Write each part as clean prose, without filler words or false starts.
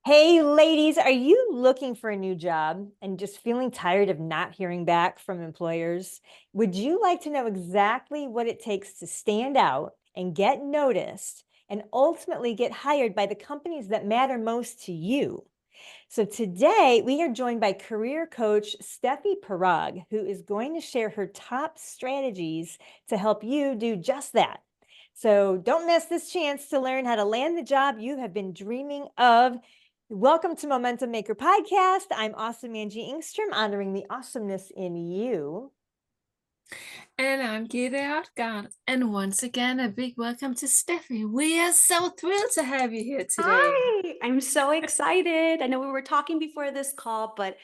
Hey, ladies, are you looking for a new job and just feeling tired of not hearing back from employers? Would you like to know exactly what it takes to stand out and get noticed and ultimately get hired by the companies that matter most to you? So today we are joined by career coach Steffi Pirog, who is going to share her top strategies to help you do just that. So don't miss this chance to learn how to land the job you have been dreaming of. Welcome to Momentum Maker Podcast. I'm awesome Angie Ingstrom, honoring the awesomeness in you. And I'm Gita Outgone. And once again, a big welcome to Steffi. We are so thrilled to have you here today. Hi, I'm so excited. I know we were talking before this call, but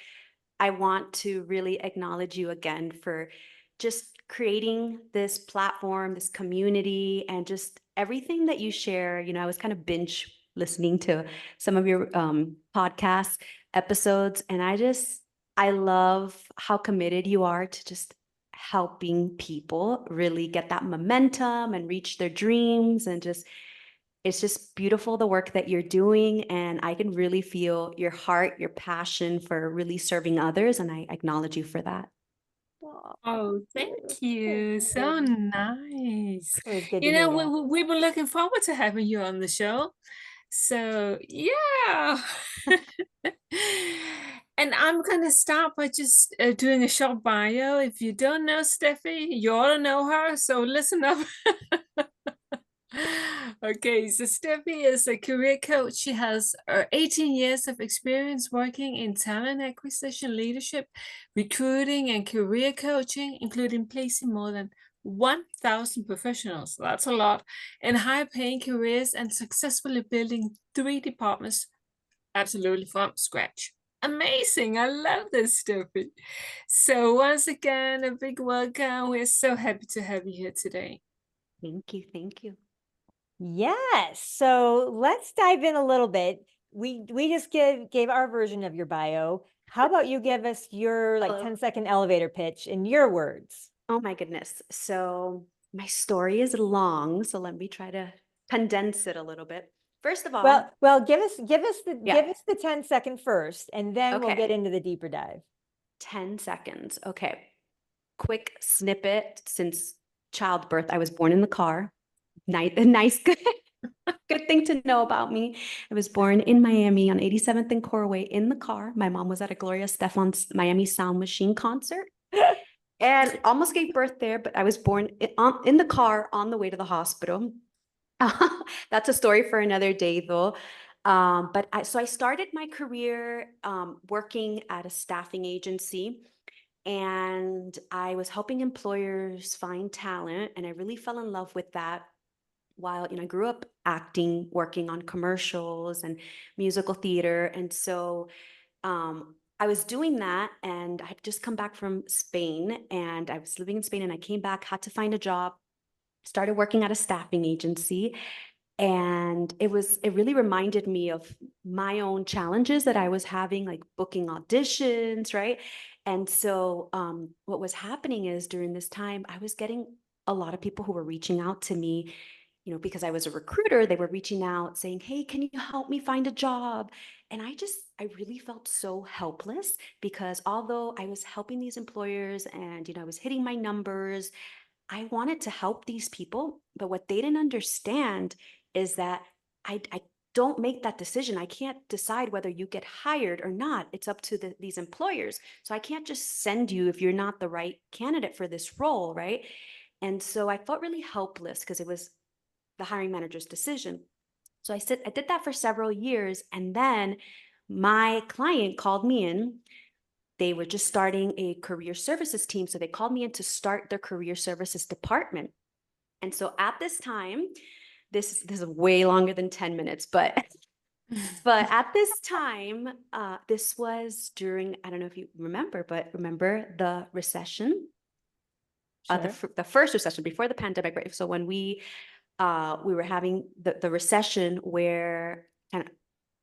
I want to really acknowledge you again for just creating this platform, this community, and just everything that you share. I was kind of binge listening to some of your podcast episodes, and I love how committed you are to just helping people really get that momentum and reach their dreams and just it's just beautiful the work that you're doing, and I can really feel your heart, your passion for really serving others, and I acknowledge you for that. Oh, thank you. So nice. It was good to hear that. We were looking forward to having you on the show. So, yeah. And I'm going to start by just doing a short bio. If you don't know Steffi, you ought to know her. So, listen up. Okay, so Steffi is a career coach. She has 18 years of experience working in talent acquisition, leadership, recruiting, and career coaching, including placing more than 1,000 professionals. That's a lot. In high paying careers and successfully building 3 departments absolutely from scratch. Amazing. I love this, Steffi. So, once again, a big welcome. We're so happy to have you here today. Thank you. Thank you. Yes. So let's dive in a little bit. We just gave our version of your bio. How about you give us your like Hello. 10-second elevator pitch in your words? Oh my goodness. So my story is long, so let me try to condense it a little bit. First of all, Well, give us yeah. the 10-second first, and then we'll get Okay. into the deeper dive. 10 seconds. Okay. Quick snippet since childbirth. I was born in the car. Nice, good thing to know about me. I was born in Miami on 87th and Corway in the car. My mom was at a Gloria Estefan's Miami Sound Machine concert and almost gave birth there, but I was born in the car on the way to the hospital. That's a story for another day, though. So I started my career working at a staffing agency, and I was helping employers find talent, and I really fell in love with that. While I grew up acting, working on commercials and musical theater, and so I was doing that, and I had just come back from Spain, and I was living in Spain, and I came back, had to find a job, started working at a staffing agency, and it really reminded me of my own challenges that I was having, like booking auditions, right? And so what was happening is during this time, I was getting a lot of people who were reaching out to me, because I was a recruiter. They were reaching out saying, "Hey, can you help me find a job?" And I really felt so helpless because although I was helping these employers and, I was hitting my numbers, I wanted to help these people. But what they didn't understand is that I don't make that decision. I can't decide whether you get hired or not. It's up to these employers. So I can't just send you if you're not the right candidate for this role, right? And so I felt really helpless because it was the hiring manager's decision. So I did that for several years. And then my client called me in. They were just starting a career services team. So they called me in to start their career services department. And so at this time, this is way longer than 10 minutes, but at this time, this was during, I don't know if you remember, but remember the recession, Sure. the first recession before the pandemic, right? So when we were having the recession where kind of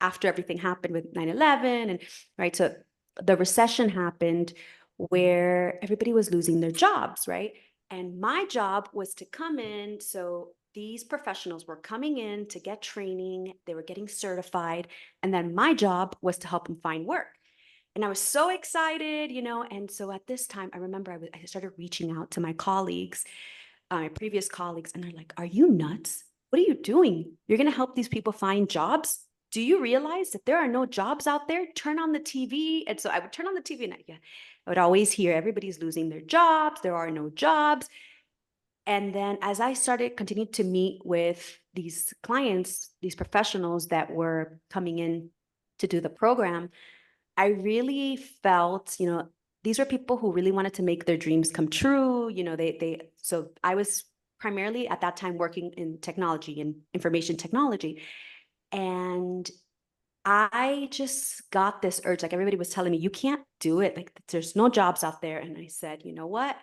after everything happened with 9/11 and right, so the recession happened where everybody was losing their jobs, right? And my job was to come in. So these professionals were coming in to get training, they were getting certified, and then my job was to help them find work. And I was so excited, and so at this time, I remember I started reaching out to my colleagues, my previous colleagues, and they're like, "Are you nuts? What are you doing? You're going to help these people find jobs? Do you realize that there are no jobs out there? Turn on the TV." And so I would turn on the TV and I would always hear everybody's losing their jobs. There are no jobs. And then as I continued to meet with these clients, these professionals that were coming in to do the program, I really felt, these were people who really wanted to make their dreams come true. So I was primarily at that time working in technology and information technology. And I just got this urge, like everybody was telling me, you can't do it. Like there's no jobs out there. And I said, you know what?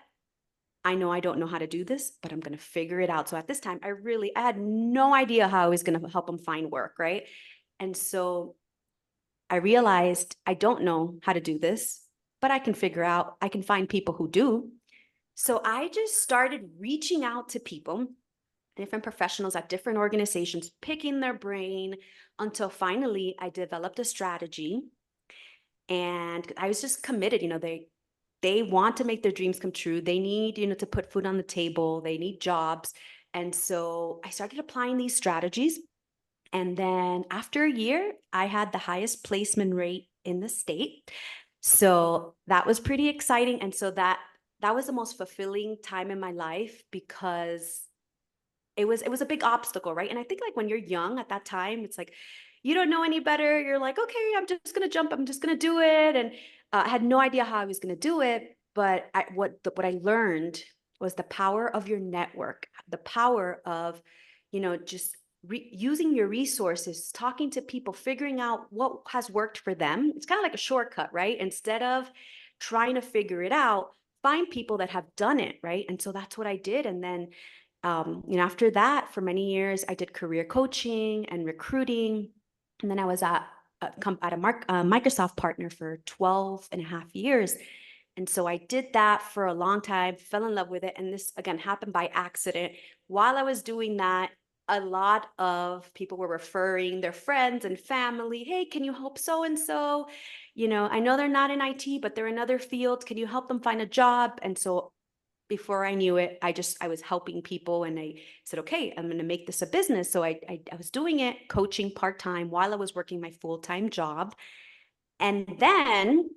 I know I don't know how to do this, but I'm going to figure it out. So at this time, I had no idea how I was going to help them find work. Right. And so I realized I don't know how to do this, but I can find people who do. So I just started reaching out to people, different professionals at different organizations, picking their brain until finally I developed a strategy. And I was just committed, they want to make their dreams come true. They need, to put food on the table. They need jobs. And so I started applying these strategies. And then after a year, I had the highest placement rate in the state. So that was pretty exciting. And so that was the most fulfilling time in my life because it was a big obstacle, right? And I think like when you're young at that time, it's like you don't know any better. You're like, okay, I'm just gonna jump. I'm just gonna do it. And I had no idea how I was gonna do it. But what I learned was the power of your network, the power of, just using your resources, talking to people, figuring out what has worked for them. It's kind of like a shortcut, right? Instead of trying to figure it out, find people that have done it, right? And so that's what I did. And then after that, for many years, I did career coaching and recruiting. And then I was at a Microsoft partner for 12 and a half years. And so I did that for a long time, fell in love with it. And this, again, happened by accident. While I was doing that, a lot of people were referring their friends and family. Hey, can you help so-and-so? I know they're not in IT, but they're in other fields. Can you help them find a job? And so before I knew it, I was helping people and I said, okay, I'm going to make this a business. So I was doing it, coaching part-time while I was working my full-time job. And then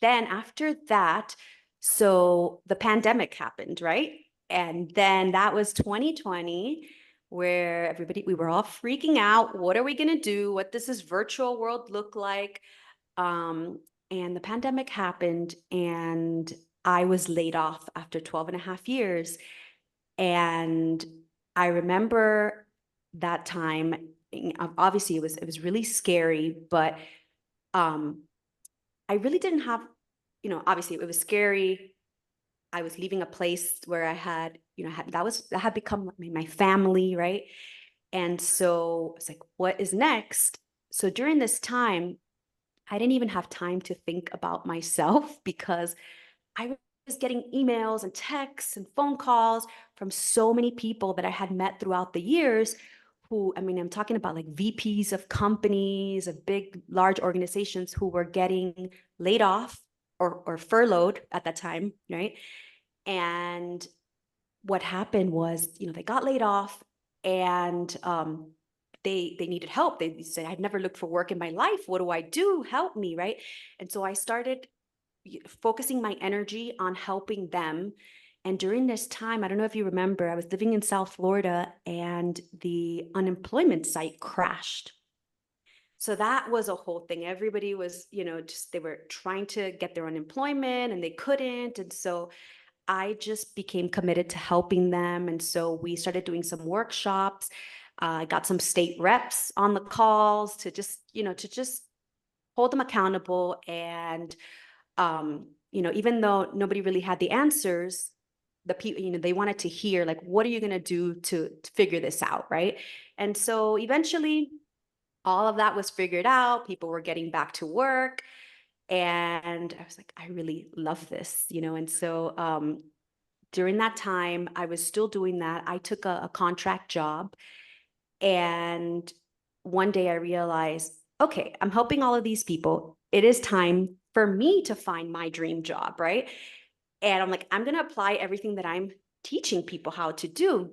after that, so the pandemic happened, right? And then that was 2020, where we were all freaking out. What are we going to do? What does this virtual world look like? And the pandemic happened and I was laid off after 12 and a half years. And I remember that time, obviously it was really scary, but I really didn't have, obviously it was scary. I was leaving a place where I had, that had become my family, right? And so it's like, what is next? So during this time, I didn't even have time to think about myself because I was getting emails and texts and phone calls from so many people that I had met throughout the years who, I'm talking about like VPs of companies, of big, large organizations who were getting laid off or furloughed at that time, right? And what happened was, they got laid off and they needed help. They said, I'd never looked for work in my life. What do I do? Help me, right? And so I started focusing my energy on helping them. And during this time, I don't know if you remember, I was living in South Florida and the unemployment site crashed. So that was a whole thing. Everybody was, they were trying to get their unemployment and they couldn't. And so I just became committed to helping them. And so we started doing some workshops. I got some state reps on the calls to just hold them accountable. And even though nobody really had the answers, the people, they wanted to hear, like, what are you going to do to figure this out, right? And so eventually all of that was figured out. People were getting back to work. And I was like, I really love this, and so during that time, I was still doing that. I took a contract job, and one day I realized, okay, I'm helping all of these people. It is time for me to find my dream job, right? And I'm like, I'm going to apply everything that I'm teaching people how to do.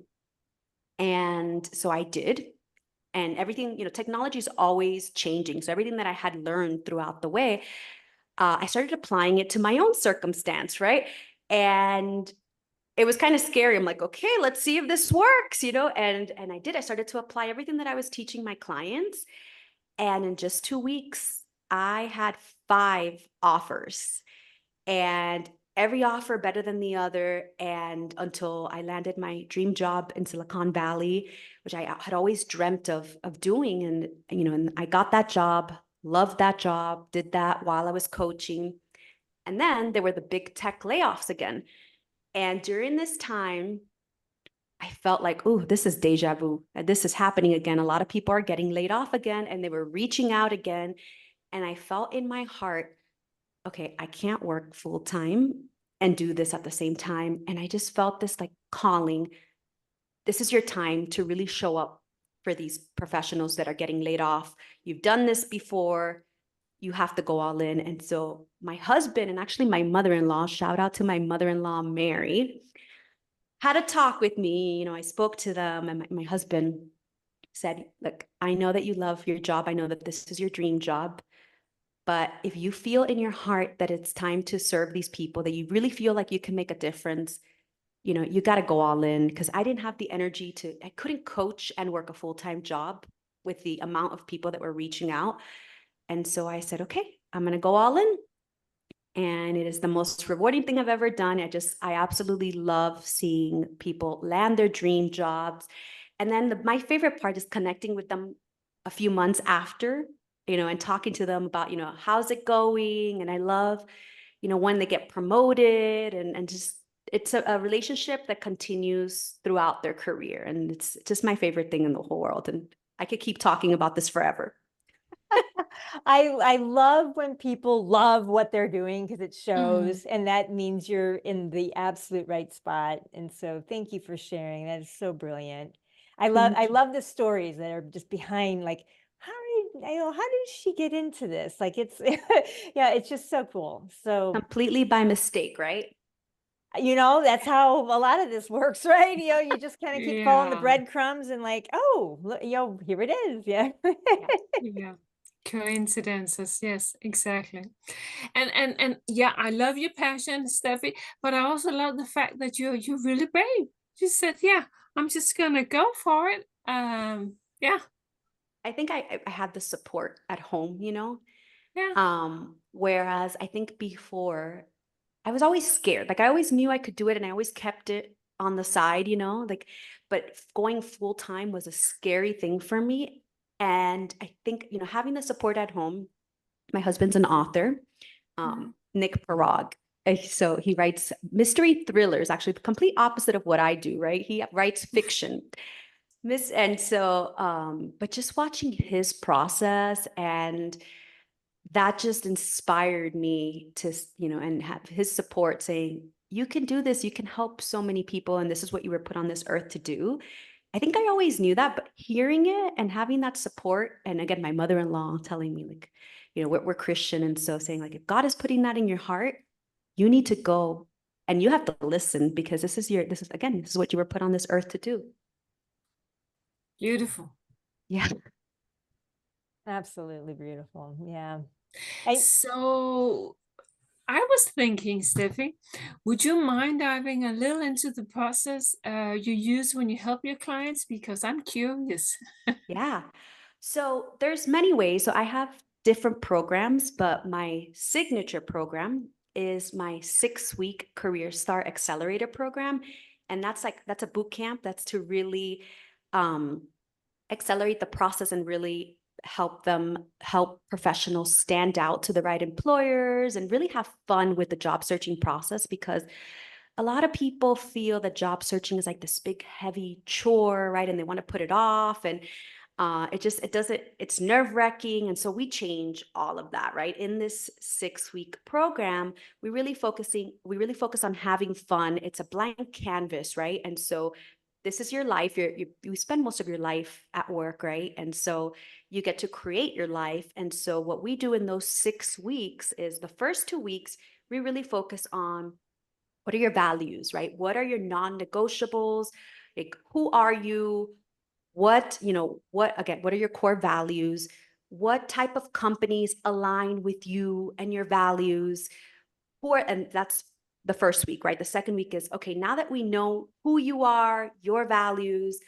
And so I did. And everything, technology is always changing. So everything that I had learned throughout the way, I started applying it to my own circumstance, right? And it was kind of scary. I'm like, okay, let's see if this works, and I did. I started to apply everything that I was teaching my clients. And in just 2 weeks, I had 5 offers, and every offer better than the other. And until I landed my dream job in Silicon Valley, which I had always dreamt of doing. And I got that job, loved that job, did that while I was coaching. And then there were the big tech layoffs again. And during this time, I felt like, oh, this is deja vu. This is happening again. A lot of people are getting laid off again, and they were reaching out again. And I felt in my heart, okay, I can't work full time and do this at the same time. And I just felt this like calling. This is your time to really show up for these professionals that are getting laid off. You've done this before. You have to go all in. And so my husband and actually my mother-in-law, shout out to my mother-in-law, Mary, had a talk with me. I spoke to them, and my husband said, look, I know that you love your job. I know that this is your dream job. But if you feel in your heart that it's time to serve these people, that you really feel like you can make a difference, you got to go all in. Because I didn't have the energy I couldn't coach and work a full-time job with the amount of people that were reaching out. And so I said, okay, I'm going to go all in. And it is the most rewarding thing I've ever done. I absolutely love seeing people land their dream jobs. And then my favorite part is connecting with them a few months after, and talking to them about, how's it going? And I love, when they get promoted, and just, it's a relationship that continues throughout their career. And it's just my favorite thing in the whole world. And I could keep talking about this forever. I love when people love what they're doing, because it shows, and that means you're in the absolute right spot. And so thank you for sharing. That is so brilliant. I love the stories that are just behind, like, how did she get into this? Like, it's yeah, it's just so cool. So Completely by mistake, right? that's how a lot of this works, right? You just kind of keep following the Yeah. breadcrumbs and like, oh, here it is. Yeah. Yeah. Coincidences, yes, exactly. And yeah, I love your passion, Steffi, but I also love the fact that you're really brave. You said, yeah, I'm just gonna go for it. Yeah, I think I had the support at home, yeah. whereas I think before I was always scared. Like I always knew I could do it, and I always kept it on the side, but going full time was a scary thing for me. And I think, having the support at home, my husband's an author, Nick Pirog. So he writes mystery thrillers, actually the complete opposite of what I do, right? He writes fiction. But just watching his process, and that just inspired me to, and have his support saying, you can do this, you can help so many people, and this is what you were put on this earth to do. I think I always knew that, but hearing it and having that support, and again, my mother-in-law telling me, like, we're Christian, and so saying, like, if God is putting that in your heart, you need to go and you have to listen, because this is what you were put on this earth to do. Beautiful. Yeah. Absolutely beautiful. Yeah. So I was thinking, Steffi, would you mind diving a little into the process you use when you help your clients? Because I'm curious. Yeah. So there's many ways. So I have different programs, but my signature program is my 6-week Career Star Accelerator program. And that's a boot camp that's to really accelerate the process and really help professionals stand out to the right employers and really have fun with the job searching process, because a lot of people feel that job searching is like this big heavy chore, right? And they want to put it off. And It's nerve-wracking. And so we change all of that, right? In this 6-week program, we really focus on having fun. It's a blank canvas, right? And so this is your life. You spend most of your life at work, right? And so you get to create your life. And so what we do in those 6 weeks is the first 2 weeks, we really focus on what are your values, right? What are your non-negotiables? Like, who are you? What are your core values? What type of companies align with you and your values? And that's the first week, right? The second week is, okay, now that we know who you are, your values,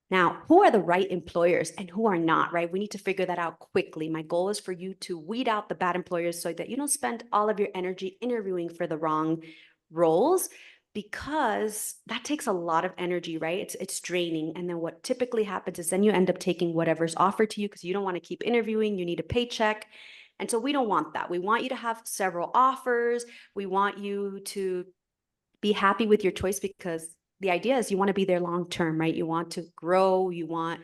now who are the right employers and who are not, right? We need to figure that out quickly. My goal is for you to weed out the bad employers so that you don't spend all of your energy interviewing for the wrong roles, because that takes a lot of energy, right? It's draining. And then what typically happens is then you end up taking whatever's offered to you because you don't want to keep interviewing. You need a paycheck. And so we don't want that. We want you to have several offers. We want you to be happy with your choice, because the idea is you want to be there long term, right? You want to grow. You want,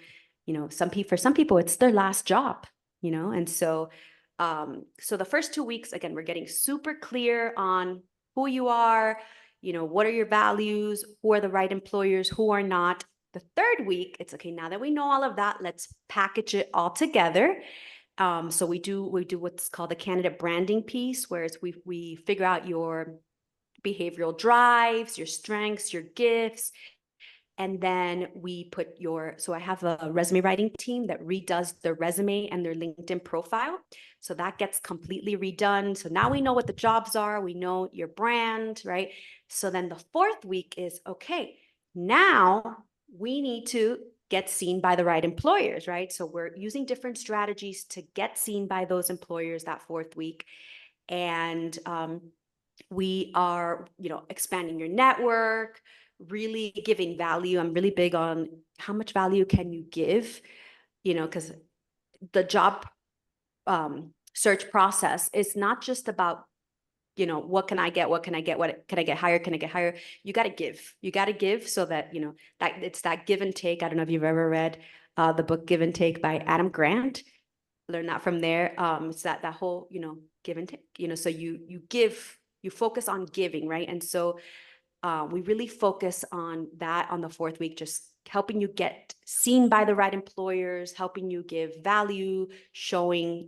for some people, it's their last job, and so so the first 2 weeks, again, we're getting super clear on who you are, what are your values, who are the right employers, who are not. The third week, it's okay, now that we know all of that, let's package it all together. So we do what's called the candidate branding piece, whereas we figure out your behavioral drives, your strengths, your gifts. And then so I have a resume writing team that redoes their resume and their LinkedIn profile. So that gets completely redone. So now we know what the jobs are. We know your brand, right? So then the fourth week is, okay, now we need to get seen by the right employers, right? So we're using different strategies to get seen by those employers that fourth week. And we are, expanding your network, really giving value. I'm really big on how much value can you give, because the job search process is not just about, what can I get? What can I get? What can I get hired? Can I get hired? You got to give so that, that it's that give and take. I don't know if you've ever read the book Give and Take by Adam Grant. Learn that from there. It's that whole, give and take, so you give, you focus on giving, right? And so we really focus on that on the fourth week, just helping you get seen by the right employers, helping you give value, showing,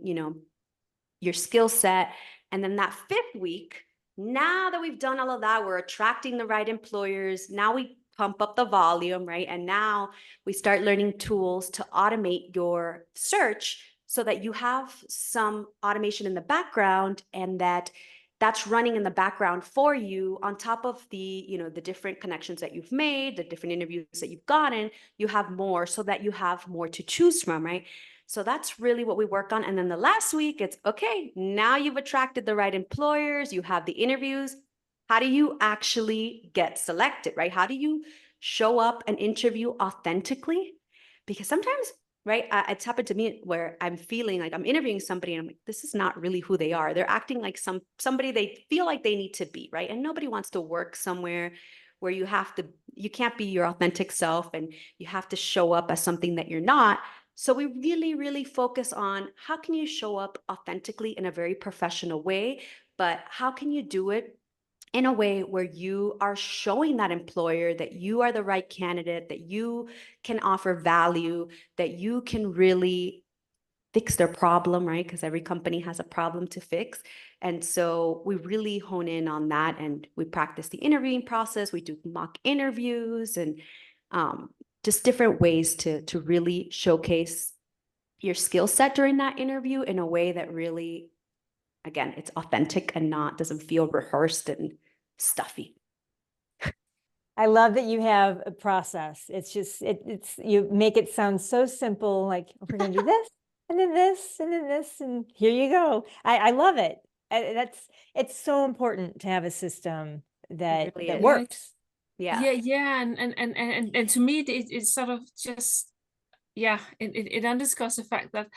your skill set. And then that fifth week, now that we've done all of that, we're attracting the right employers. Now we pump up the volume, right? And now we start learning tools to automate your search so that you have some automation in the background, and that's running in the background for you on top of the, the different connections that you've made, the different interviews that you've gotten. You have more so that you have more to choose from, right? So that's really what we work on. And then the last week, it's okay, now you've attracted the right employers, you have the interviews. How do you actually get selected, right? How do you show up and interview authentically? Because sometimes, right, it's happened to me where I'm feeling like I'm interviewing somebody and I'm like, this is not really who they are. They're acting like somebody they feel like they need to be, right? And nobody wants to work somewhere where you can't be your authentic self and you have to show up as something that you're not. So we really, really focus on how can you show up authentically in a very professional way, but how can you do it in a way where you are showing that employer that you are the right candidate, that you can offer value, that you can really fix their problem, right? Because every company has a problem to fix. And so we really hone in on that, and we practice the interviewing process. We do mock interviews and just different ways to really showcase your skill set during that interview in a way that really, again, it's authentic and doesn't feel rehearsed and stuffy. I love that you have a process. It's just, you make it sound so simple, like we're going to do this and then this and then this, and here you go. I love it. It's so important to have a system that really is. works. Yeah. And to me, it's sort of just, it underscores the fact that,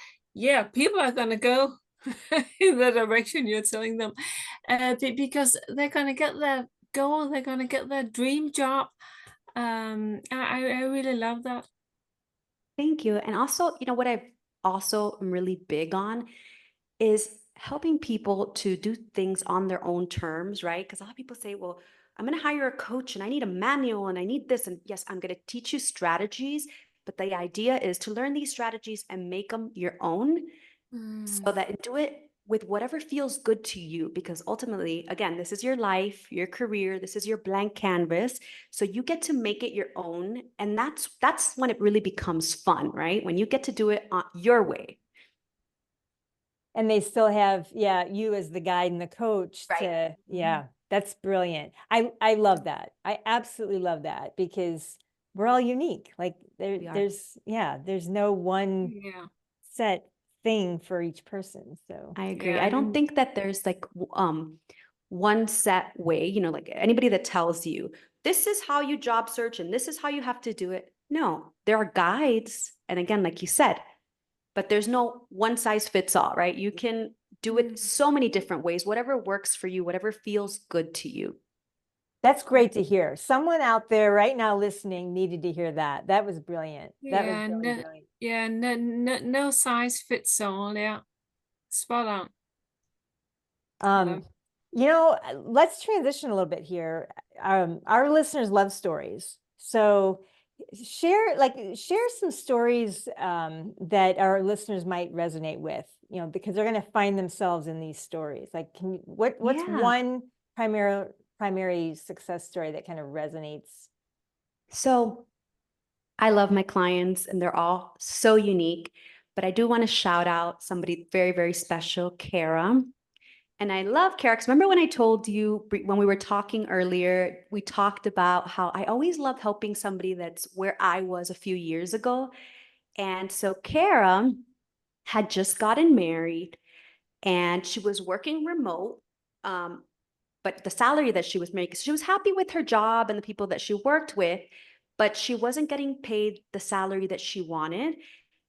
people are going to go in the direction you're telling them, because they're going to get their goal, they're going to get their dream job. I really love that. Thank you. And also, what I also am really big on is helping people to do things on their own terms, right? Because a lot of people say, well, I'm going to hire a coach and I need a manual and I need this. And yes, I'm going to teach you strategies. But the idea is to learn these strategies and make them your own so that do it with whatever feels good to you. Because ultimately, again, this is your life, your career, this is your blank canvas. So you get to make it your own. And that's when it really becomes fun, right? When you get to do it your way. And they still have, you as the guide and the coach Right. to, that's brilliant. I love that. I absolutely love that because we're all unique. Like there's no one set thing for each person. So I agree. I don't think that there's like one set way, like anybody that tells you this is how you job search and this is how you have to do it. No, there are guides. And again, like you said, but there's no one size fits all, right? You can do it so many different ways, whatever works for you, whatever feels good to you. That's great to hear. Someone out there right now listening needed to hear that. That was brilliant. That was really brilliant. Yeah, no size fits all. Yeah, spot on. Let's transition a little bit here. Our listeners love stories. So share some stories that our listeners might resonate with, because they're going to find themselves in these stories. Like, what's one primary success story that kind of resonates? So I love my clients and they're all so unique, but I do want to shout out somebody very, very special, Kara. And I love Kara, because remember when I told you, when we were talking earlier, we talked about how I always love helping somebody that's where I was a few years ago. And so Kara had just gotten married and she was working remote. But the salary that she was making, she was happy with her job and the people that she worked with, but she wasn't getting paid the salary that she wanted.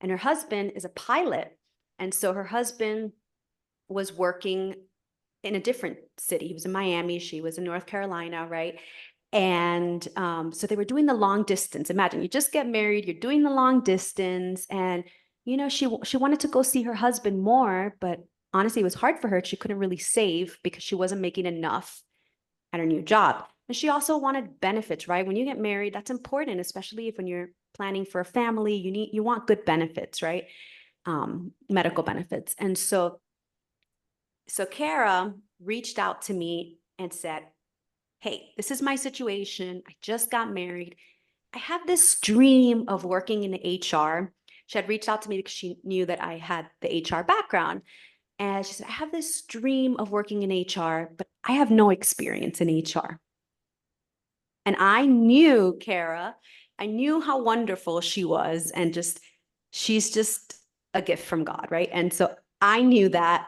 And her husband is a pilot. And so her husband was working in a different city. He was in Miami. She was in North Carolina, right? And so they were doing the long distance. Imagine you just get married, you're doing the long distance, and she wanted to go see her husband more, but honestly, it was hard for her. She couldn't really save because she wasn't making enough at her new job. And she also wanted benefits, right? When you get married, that's important, especially if when you're planning for a family, you want good benefits, right? Medical benefits. And so Kara reached out to me and said, hey, this is my situation. I just got married. I have this dream of working in HR. She had reached out to me because she knew that I had the HR background. And she said, I have this dream of working in HR, but I have no experience in HR. And I knew Kara, I knew how wonderful she was. And she's just a gift from God, right? And so I knew that.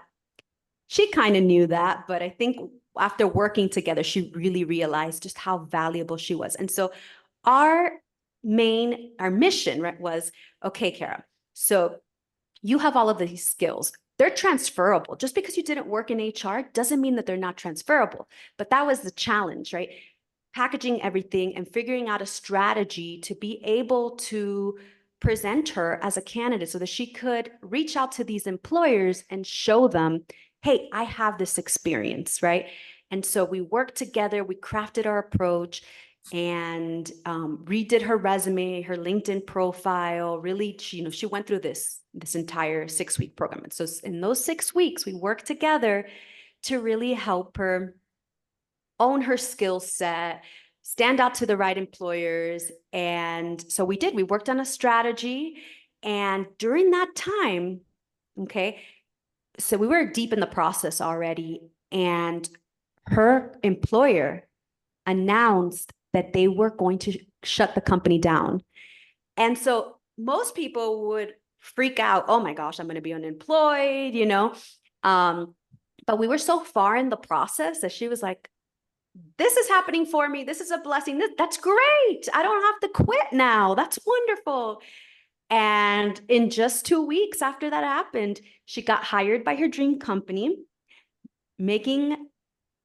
She kind of knew that, but I think after working together, she really realized just how valuable she was. And so our mission, right, was, okay, Kara, so you have all of these skills. They're transferable. Just because you didn't work in HR doesn't mean that they're not transferable. But that was the challenge, right? Packaging everything and figuring out a strategy to be able to present her as a candidate so that she could reach out to these employers and show them, hey, I have this experience, right? And so we worked together, we crafted our approach and redid her resume, her LinkedIn profile. Really, she went through this entire 6-week program. And so in those 6 weeks, we worked together to really help her own her skill set, stand out to the right employers. And so we did. We worked on a strategy. And during that time, okay, so we were deep in the process already. And her employer announced that they were going to shut the company down. And so most people would freak out. Oh my gosh, I'm going to be unemployed, but we were so far in the process that she was like, this is happening for me. This is a blessing. That's great. I don't have to quit now. That's wonderful. And in just 2 weeks after that happened, she got hired by her dream company, making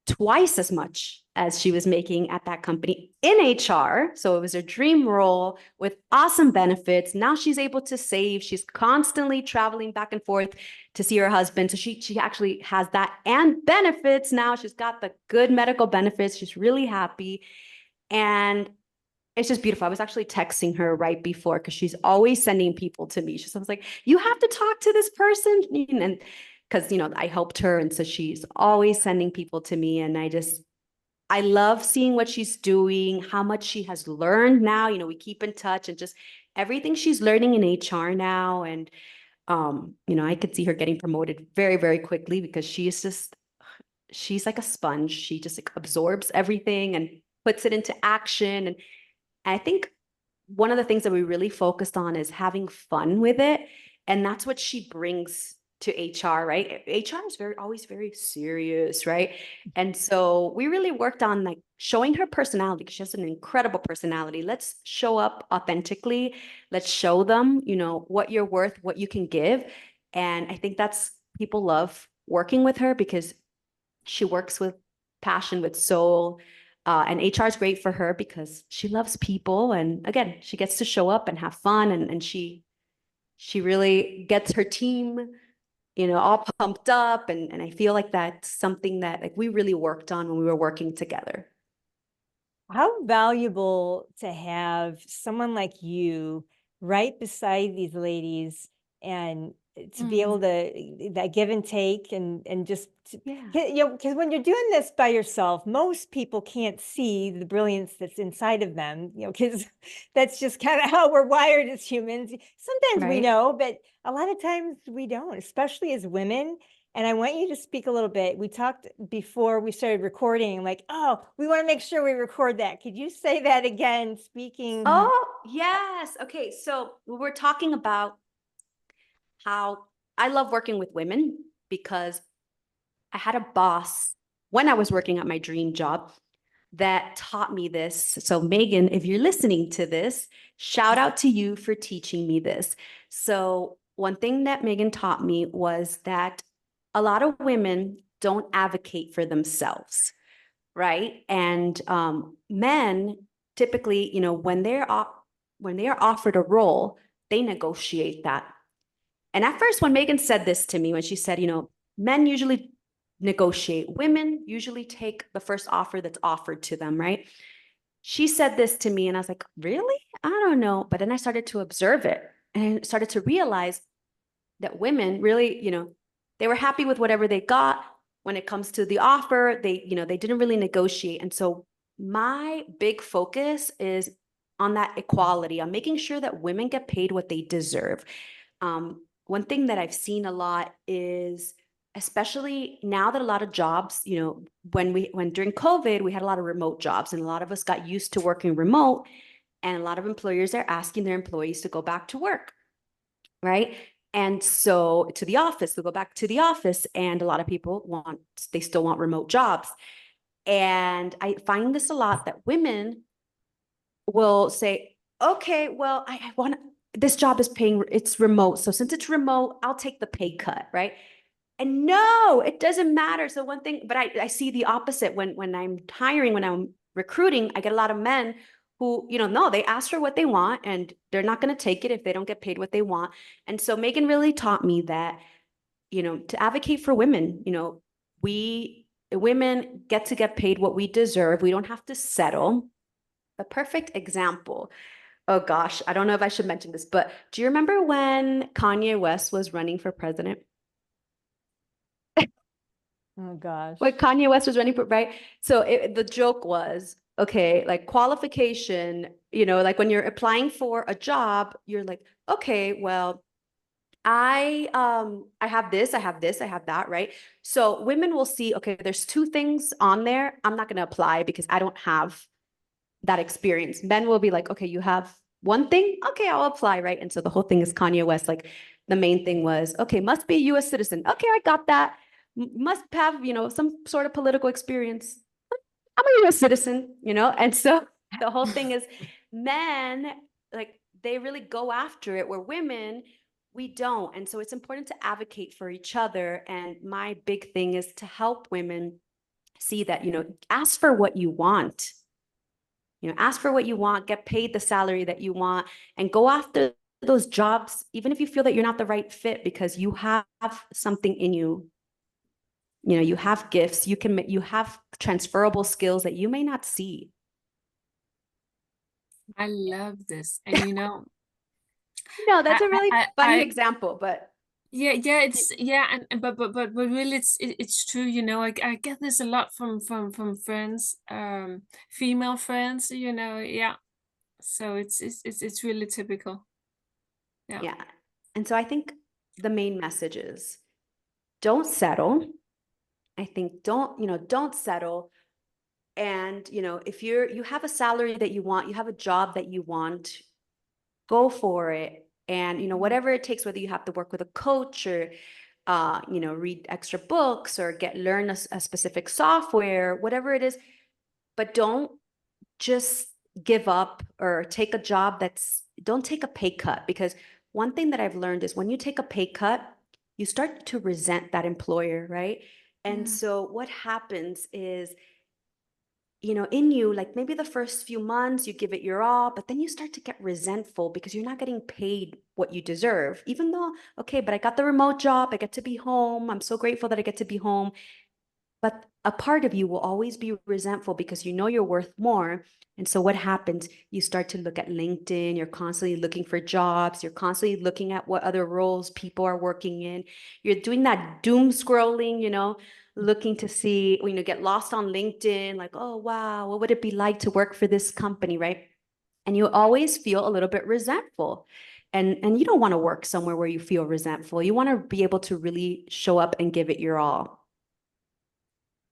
twice as much as she was making at that company in HR. So it was a dream role with awesome benefits. Now she's able to save. She's constantly traveling back and forth to see her husband. So she actually has that and benefits now. She's got the good medical benefits. She's really happy. And it's just beautiful. I was actually texting her right before because she's always sending people to me. She's always like, you have to talk to this person. And because, I helped her. And so she's always sending people to me. And I love seeing what she's doing, how much she has learned now. We keep in touch and just everything she's learning in HR now. And, I could see her getting promoted very, very quickly because she's like a sponge. She just like absorbs everything and puts it into action. And I think one of the things that we really focused on is having fun with it. And that's what she brings to HR, right? HR is always very serious, right? And so we really worked on like showing her personality because she has an incredible personality. Let's show up authentically. Let's show them, what you're worth, what you can give. And I think people love working with her because she works with passion, with soul. And HR is great for her because she loves people. And again, she gets to show up and have fun. And she really gets her team, all pumped up. And I feel like that's something that like we really worked on when we were working together. How valuable to have someone like you right beside these ladies and to be able to that give and take and just because when you're doing this by yourself, most people can't see the brilliance that's inside of them, because that's just kind of how we're wired as humans. Sometimes we Right. know, but a lot of times we don't, especially as women. And I want you to speak a little bit. We talked before we started recording, like, oh, we want to make sure we record that. Could you say that again, speaking? Oh, yes. Okay. So we're talking about how I love working with women because I had a boss when I was working at my dream job that taught me this. So Megan, if you're listening to this, shout out to you for teaching me this. So one thing that Megan taught me was that a lot of women don't advocate for themselves, right? And men typically, when they are offered a role, they negotiate that. And at first, when Megan said this to me, when she said, men usually negotiate, women usually take the first offer that's offered to them, right? She said this to me, and I was like, really? I don't know. But then I started to observe it and I started to realize that women really, they were happy with whatever they got. When it comes to the offer, they didn't really negotiate. And so my big focus is on that equality, on making sure that women get paid what they deserve. One thing that I've seen a lot is, especially now that a lot of jobs, when during COVID, we had a lot of remote jobs and a lot of us got used to working remote, and a lot of employers are asking their employees to go back to work, right? And so to the office, they'll go back to the office, and a lot of people they still want remote jobs. And I find this a lot that women will say, okay, well, I want this job is paying, it's remote. So since it's remote, I'll take the pay cut, right? And no, it doesn't matter. So one thing, but I see the opposite when I'm hiring, when I'm recruiting, I get a lot of men who, no, they ask for what they want and they're not going to take it if they don't get paid what they want. And so Megan really taught me that, to advocate for women, women get to get paid what we deserve. We don't have to settle. A perfect example. Oh gosh, I don't know if I should mention this, but do you remember when Kanye West was running for president? Oh gosh. When Kanye West was running for, right? So the joke was, okay, like qualification, like when you're applying for a job, you're like, okay, well, I have this, I have this, I have that, right? So women will see, okay, there's two things on there. I'm not going to apply because I don't have that experience. Men will be like, okay, you have one thing, okay, I'll apply, right? And so the whole thing is Kanye West. Like the main thing was, okay, must be a U.S. citizen. Okay, I got that. Must have, some sort of political experience. I'm a U.S. citizen, And so the whole thing is men, like they really go after it, where women, we don't. And so it's important to advocate for each other. And my big thing is to help women see that, ask for what you want. Ask for what you want, get paid the salary that you want, and go after those jobs, even if you feel that you're not the right fit, because you have something in you. You have gifts, you have transferable skills that you may not see. I love this. And No, that's I, a really funny I example, but yeah, it's yeah, and but really, it's true. I get this a lot from friends, female friends. Yeah. So it's really typical. Yeah. yeah. And so I think the main message is don't settle. I think don't settle. And, if you have a salary that you want, you have a job that you want, go for it. And, whatever it takes, whether you have to work with a coach or, read extra books or learn a specific software, whatever it is, but don't just give up or take a job don't take a pay cut, because one thing that I've learned is when you take a pay cut, you start to resent that employer, right? And so what happens is, in you, like maybe the first few months you give it your all, but then you start to get resentful because you're not getting paid what you deserve, even though, okay, but I got the remote job, I get to be home, I'm so grateful that I get to be home. But a part of you will always be resentful because you're worth more. And so what happens? You start to look at LinkedIn, you're constantly looking for jobs, you're constantly looking at what other roles people are working in. You're doing that doom scrolling, looking to see, get lost on LinkedIn, like, oh, wow, what would it be like to work for this company, right? And you always feel a little bit resentful. And you don't want to work somewhere where you feel resentful. You want to be able to really show up and give it your all.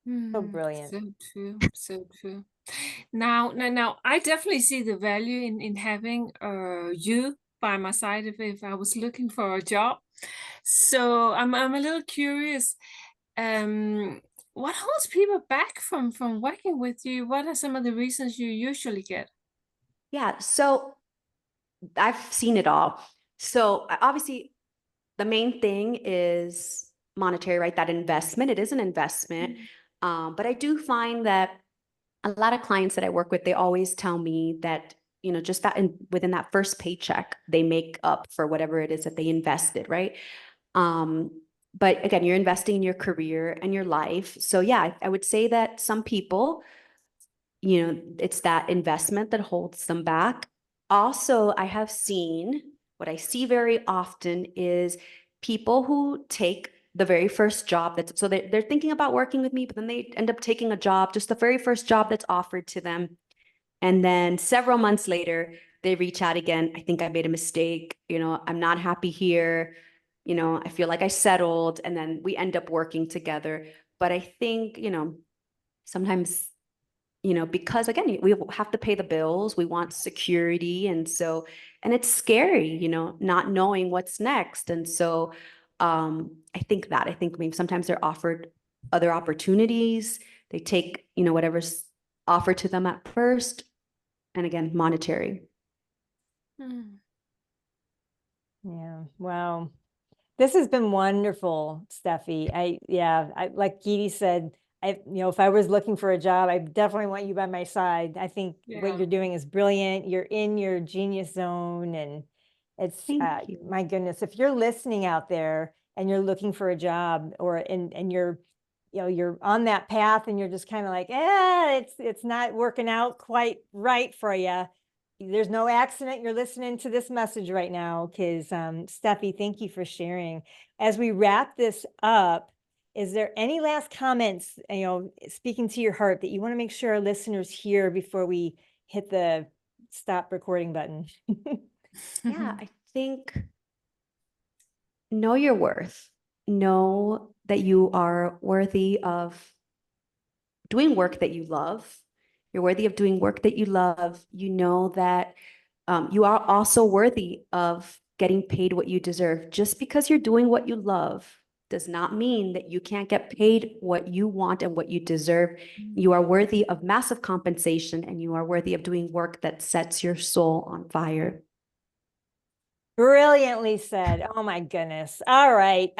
So brilliant. So true, so true. Now, I definitely see the value in having you by my side if I was looking for a job. So I'm a little curious. What holds people back from working with you? What are some of the reasons you usually get? Yeah, so I've seen it all. So obviously, the main thing is monetary, right? That investment. It is an investment. But I do find that a lot of clients that I work with, they always tell me that, just that within that first paycheck, they make up for whatever it is that they invested, right? Um, but again, you're investing in your career and your life. So yeah, I would say that some people, it's that investment that holds them back. Also, what I see very often is people who take the very first job so they're thinking about working with me, but then they end up taking a job, just the very first job that's offered to them. And then several months later, they reach out again. I think I made a mistake. I'm not happy here. I feel like I settled, and then we end up working together. But I think, sometimes, because again, we have to pay the bills, we want security. And it's scary, not knowing what's next. And so I think maybe sometimes they're offered other opportunities. They take, whatever's offered to them at first. And again, monetary. Yeah. Wow. This has been wonderful, Steffi. I like Gidi said, if I was looking for a job, I definitely want you by my side. I think what Yeah. you're doing is brilliant. You're in your genius zone, and it's Thank you. my goodness, if you're listening out there and you're looking for a job, and you're on that path and you're just kind of like, it's not working out quite right for you. There's no accident you're listening to this message right now, because Steffi, thank you for sharing. As we wrap this up, is there any last comments, speaking to your heart, that you want to make sure our listeners hear before we hit the stop recording button? Yeah, I think know your worth. Know that you are worthy of doing work that you love. You're worthy of doing work that you love. You know that you are also worthy of getting paid what you deserve. Just because you're doing what you love does not mean that you can't get paid what you want and what you deserve. You are worthy of massive compensation, and you are worthy of doing work that sets your soul on fire. Brilliantly said. Oh my goodness. All right.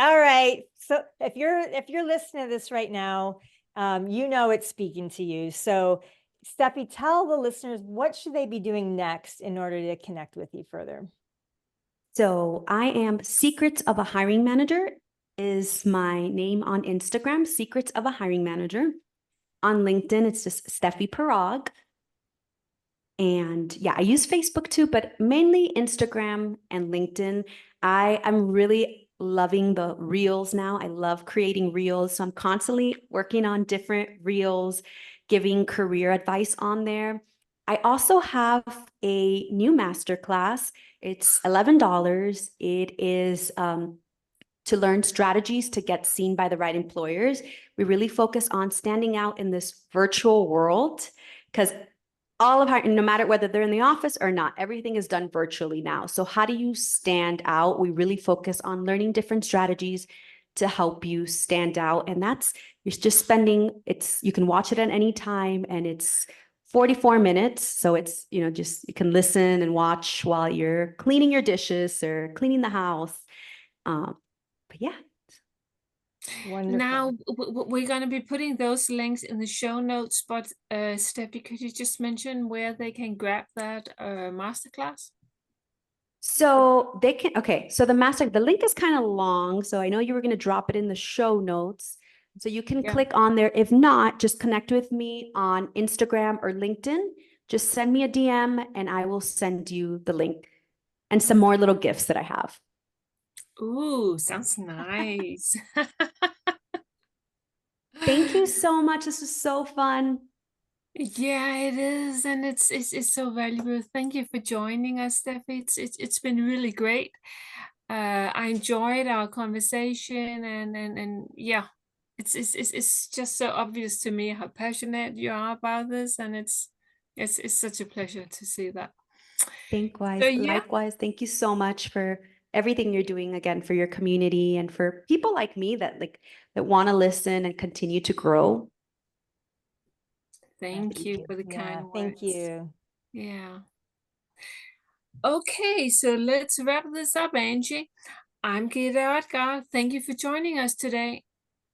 So if you're listening to this right now, you know it's speaking to you. So Steffi, tell the listeners, what should they be doing next in order to connect with you further? So I am Secrets of a Hiring Manager is my name on Instagram, Secrets of a Hiring Manager. On LinkedIn, it's just Stefhy Pirog. And yeah, I use Facebook too, but mainly Instagram and LinkedIn. I'm really loving the reels now. I love creating reels. So I'm constantly working on different reels, giving career advice on there. I also have a new masterclass. It's $11. It is to learn strategies to get seen by the right employers. We really focus on standing out in this virtual world because all of hiring, no matter whether they're in the office or not, everything is done virtually now. So how do you stand out? We really focus on learning different strategies to help you stand out. And you're just spending, you can watch it at any time, and it's 44 minutes. So it's, just, you can listen and watch while you're cleaning your dishes or cleaning the house. But yeah. Wonderful. Now we're going to be putting those links in the show notes, but Steffi, could you just mention where they can grab that masterclass? So they can, okay, so the link is kind of long. So I know you were going to drop it in the show notes. So you can click on there. If not, just connect with me on Instagram or LinkedIn. Just send me a DM and I will send you the link and some more little gifts that I have. Ooh, sounds nice. Thank you so much. This was so fun. Yeah, it is, and it's so valuable. Thank you for joining us, Steffi. It's been really great. I enjoyed our conversation, and yeah, it's just so obvious to me how passionate you are about this, and it's such a pleasure to see that. Likewise, So yeah, likewise. Thank you so much for everything you're doing again for your community and for people like me that want to listen and continue to grow. thank you for the kind words. Thank you. Yeah. Okay, so let's wrap this up, Angie. I'm Gita Oddgar. Thank you for joining us today.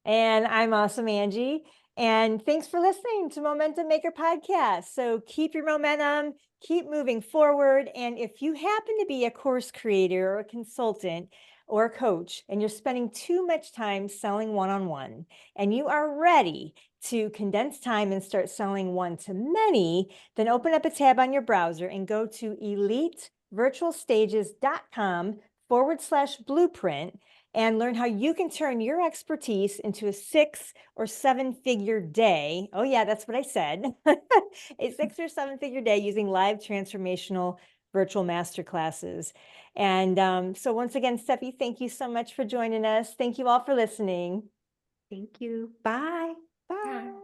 And I'm Awesome Angie. And thanks for listening to Momentum Maker Podcast. So keep your momentum, keep moving forward. And if you happen to be a course creator or a consultant or a coach, and you're spending too much time selling one-on-one, and you are ready to condense time and start selling one-to-many, then open up a tab on your browser and go to elitevirtualstages.com/blueprint and learn how you can turn your expertise into a 6 or 7 figure day. Oh yeah, that's what I said. A 6 or 7 figure day using live transformational virtual masterclasses. And so once again, Steffi, thank you so much for joining us. Thank you all for listening. Thank you. Bye. Bye.